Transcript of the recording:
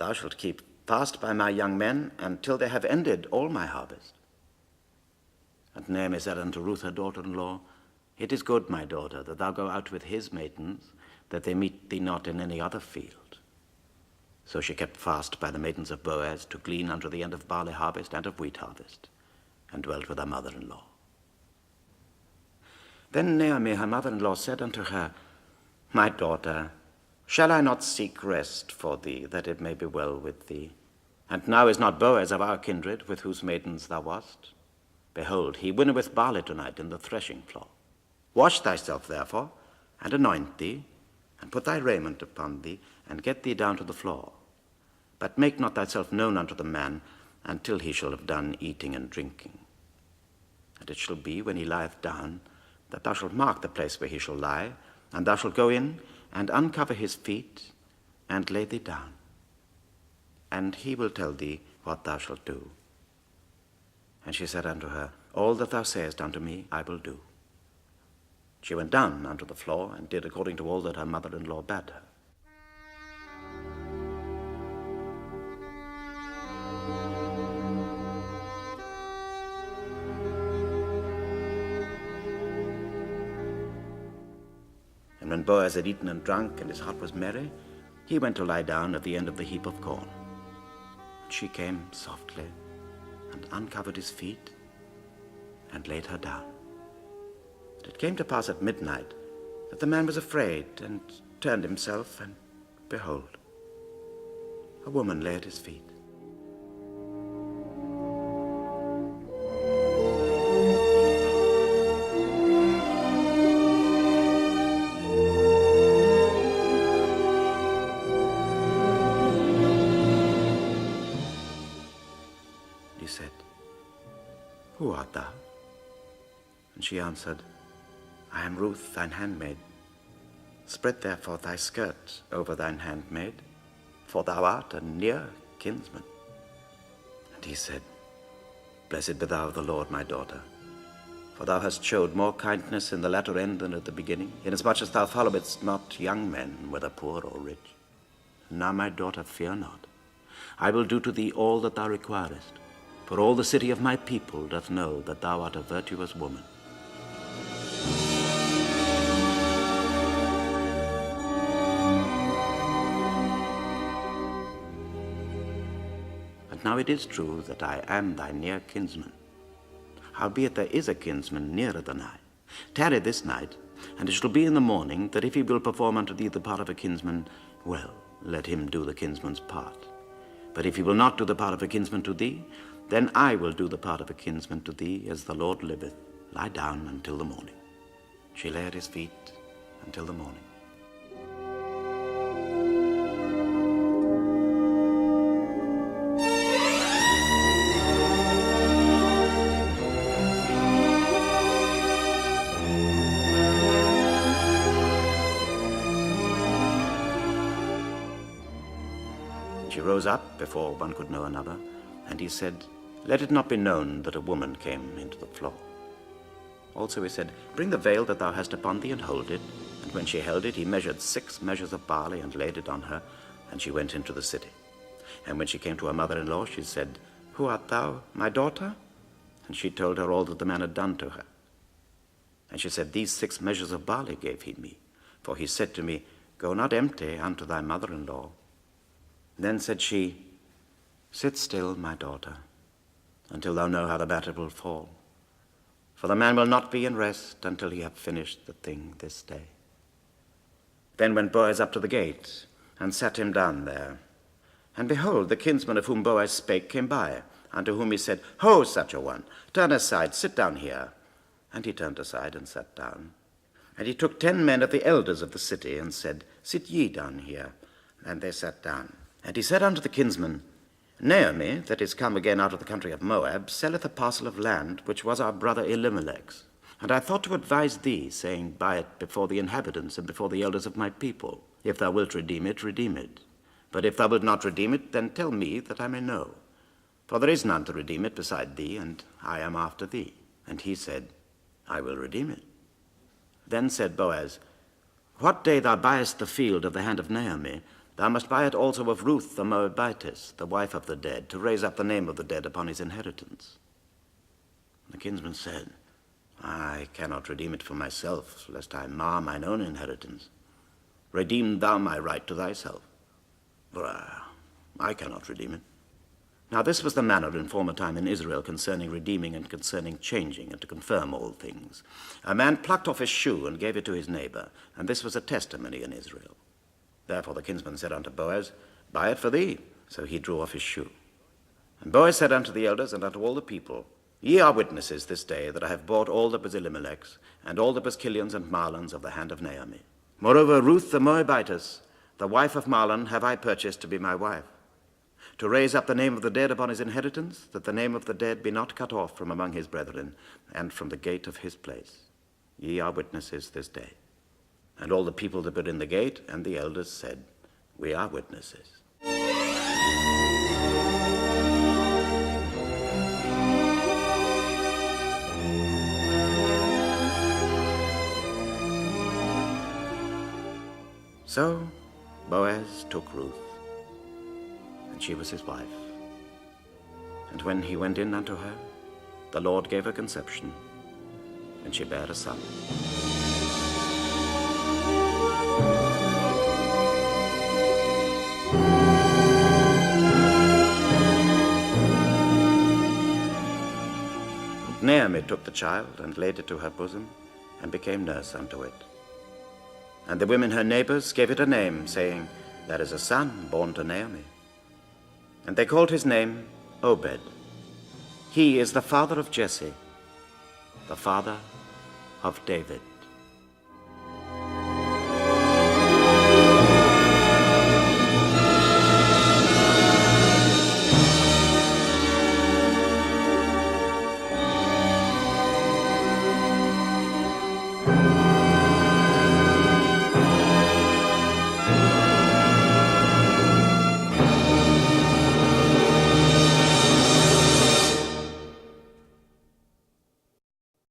thou shalt keep fast by my young men until they have ended all my harvest. And Naomi said unto Ruth her daughter-in-law, It is good, my daughter, that thou go out with his maidens, that they meet thee not in any other field. So she kept fast by the maidens of Boaz to glean unto the end of barley harvest and of wheat harvest, and dwelt with her mother-in-law. Then Naomi her mother-in-law said unto her, My daughter, shall I not seek rest for thee, that it may be well with thee? And now is not Boaz of our kindred, with whose maidens thou wast? Behold, he winnoweth barley tonight in the threshing floor. Wash thyself, therefore, and anoint thee, and put thy raiment upon thee, and get thee down to the floor. But make not thyself known unto the man, until he shall have done eating and drinking. And it shall be, when he lieth down, that thou shalt mark the place where he shall lie, and thou shalt go in, and uncover his feet, and lay thee down. And he will tell thee what thou shalt do. And she said unto her, All that thou sayest unto me, I will do. She went down unto the floor, and did according to all that her mother-in-law bade her. And when Boaz had eaten and drunk, and his heart was merry, he went to lie down at the end of the heap of corn. And she came softly, and uncovered his feet, and laid her down. And it came to pass at midnight that the man was afraid, and turned himself, and behold, a woman lay at his feet. He said, Who art thou? And she answered, I am Ruth, thine handmaid. Spread therefore thy skirt over thine handmaid, for thou art a near kinsman. And he said, Blessed be thou of the Lord, my daughter, for thou hast showed more kindness in the latter end than at the beginning, inasmuch as thou followedst not young men, whether poor or rich. Now, my daughter, fear not. I will do to thee all that thou requirest. For all the city of my people doth know that thou art a virtuous woman. And now it is true that I am thy near kinsman. Howbeit there is a kinsman nearer than I. Tarry this night, and it shall be in the morning, that if he will perform unto thee the part of a kinsman, well, let him do the kinsman's part. But if he will not do the part of a kinsman to thee, then I will do the part of a kinsman to thee, as the Lord liveth. Lie down until the morning. She lay at his feet until the morning. She rose up before one could know another, and he said, Let it not be known that a woman came into the floor. Also he said, Bring the veil that thou hast upon thee, and hold it. And when she held it, he measured 6 measures of barley, and laid it on her, and she went into the city. And when she came to her mother-in-law, she said, Who art thou, my daughter? And she told her all that the man had done to her. And she said, These 6 measures of barley gave he me. For he said to me, Go not empty unto thy mother-in-law. Then said she, Sit still, my daughter, until thou know how the matter will fall. For the man will not be in rest until he have finished the thing this day. Then went Boaz up to the gate, and sat him down there. And behold, the kinsman of whom Boaz spake came by, unto whom he said, Ho, such a one, turn aside, sit down here. And he turned aside and sat down. And he took 10 men of the elders of the city, and said, Sit ye down here. And they sat down. And he said unto the kinsman, Naomi, that is come again out of the country of Moab, selleth a parcel of land, which was our brother Elimelech's. And I thought to advise thee, saying, Buy it before the inhabitants and before the elders of my people. If thou wilt redeem it, redeem it. But if thou wilt not redeem it, then tell me, that I may know. For there is none to redeem it beside thee, and I am after thee. And he said, I will redeem it. Then said Boaz, What day thou buyest the field of the hand of Naomi, Thou must buy it also of Ruth the Moabitess, the wife of the dead, to raise up the name of the dead upon his inheritance. The kinsman said, I cannot redeem it for myself, lest I mar mine own inheritance. Redeem thou my right to thyself, for I cannot redeem it. Now this was the manner in former time in Israel concerning redeeming and concerning changing, and to confirm all things. A man plucked off his shoe and gave it to his neighbor, and this was a testimony in Israel. Therefore the kinsman said unto Boaz, Buy it for thee. So he drew off his shoe. And Boaz said unto the elders and unto all the people, Ye are witnesses this day that I have bought all that was Elimelech's, and all that was Kilion's and Mahlon's of the hand of Naomi. Moreover, Ruth the Moabitess, the wife of Mahlon, have I purchased to be my wife, to raise up the name of the dead upon his inheritance, that the name of the dead be not cut off from among his brethren, and from the gate of his place. Ye are witnesses this day. And all the people that were in the gate and the elders said, We are witnesses. So Boaz took Ruth, and she was his wife. And when he went in unto her, the Lord gave her conception, and she bare a son. Naomi took the child and laid it to her bosom, and became nurse unto it. And the women her neighbors gave it a name, saying, There is a son born to Naomi. And they called his name Obed. He is the father of Jesse, the father of David.